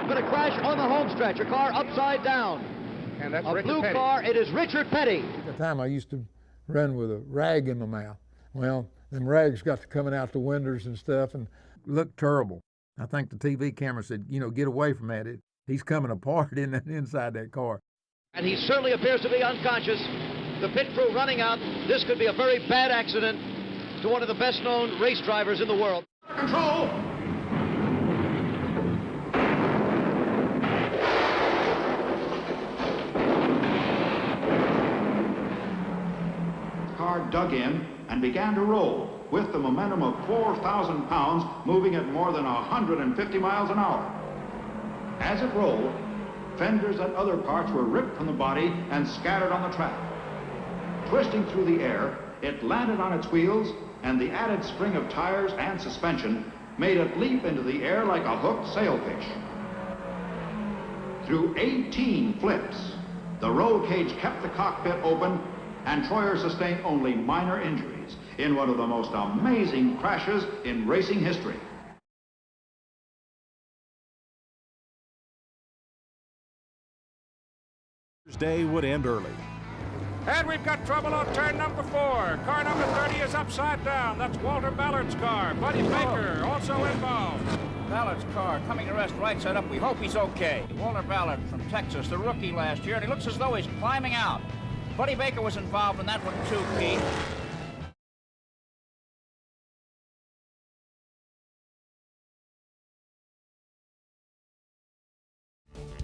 been a crash on the home stretch, a car upside down. And that's a blue car, it is Richard Petty. At the time I used to run with a rag in my mouth. Well, them rags got to coming out the windows and stuff and looked terrible. I think the TV camera said, you know, get away from that. He's coming apart inside that car. And he certainly appears to be unconscious. The pit crew running out. This could be a very bad accident to one of the best-known race drivers in the world. Control! Car dug in and began to roll with the momentum of 4,000 pounds moving at more than 150 miles an hour. As it rolled, fenders and other parts were ripped from the body and scattered on the track. Twisting through the air, it landed on its wheels, and the added spring of tires and suspension made it leap into the air like a hooked sailfish. Through 18 flips, the roll cage kept the cockpit open, and Troyer sustained only minor injuries in one of the most amazing crashes in racing history. Day would end early. And we've got trouble on turn number 4. Car number 30 is upside down. That's Walter Ballard's car. Buddy Baker also involved. Ballard's car coming to rest right side up. We hope he's okay. Walter Ballard from Texas, the rookie last year, and he looks as though he's climbing out. Buddy Baker was involved in that one too, Pete.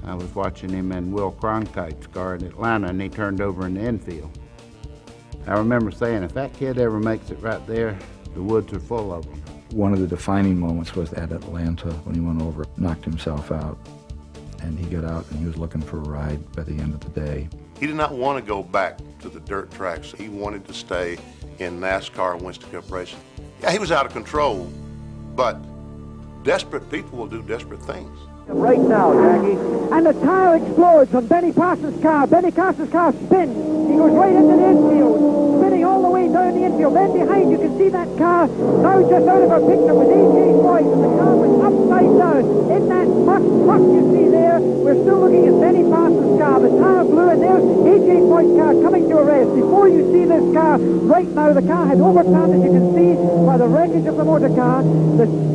I was watching him in Will Cronkite's car in Atlanta, and he turned over in the infield. I remember saying, if that kid ever makes it right there, the woods are full of them. One of the defining moments was at Atlanta when he went over, knocked himself out, and he got out and he was looking for a ride by the end of the day. He did not want to go back to the dirt tracks. He wanted to stay in NASCAR and Winston Cup racing. Yeah, he was out of control, but desperate people will do desperate things. Right now, Jackie. And the tire explodes on Benny Parsons' car. Benny Parsons' car spins. He goes right into the infield, spinning all the way down the infield. Then behind you can see that car now just out of our picture with A.J. Foyt, and the car was upside down. In that muck you see there, we're still looking at Benny Parsons' car. The tire blew, and there's A.J. Foyt's car coming to a rest. Before you see this car, right now, the car had overturned, as you can see, by the wreckage of the motor car.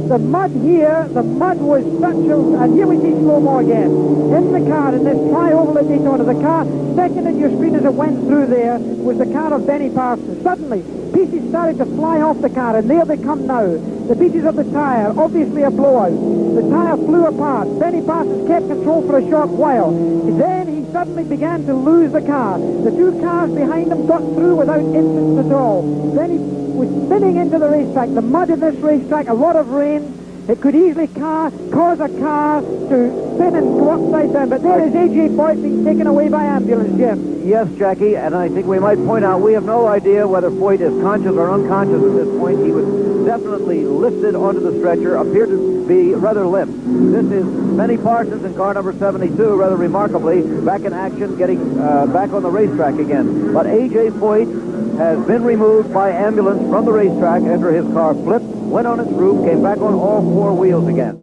The mud here, the mud was such a... And here we see slow-mo again. In the car, in this tri-oval at Daytona, the car, second in your screen as it went through there, was the car of Benny Parsons. Suddenly, pieces started to fly off the car, and there they come now. The pieces of the tire, obviously a blowout. The tire flew apart. Benny Parsons kept control for a short while. Then he suddenly began to lose the car. The two cars behind him got through without incident at all. Then he was spinning into the racetrack. The mud in this racetrack, a lot of rain. It could easily cause a car to spin and go upside down. But there is A.J. Foyt being taken away by ambulance, Jim. Yes, Jackie, and I think we might point out we have no idea whether Foyt is conscious or unconscious at this point. He was definitely lifted onto the stretcher, appeared to be rather limp. This is Benny Parsons in car number 72, rather remarkably, back in action, getting back on the racetrack again. But A.J. Foyt has been removed by ambulance from the racetrack after his car flipped, went on its roof, came back on all four wheels again.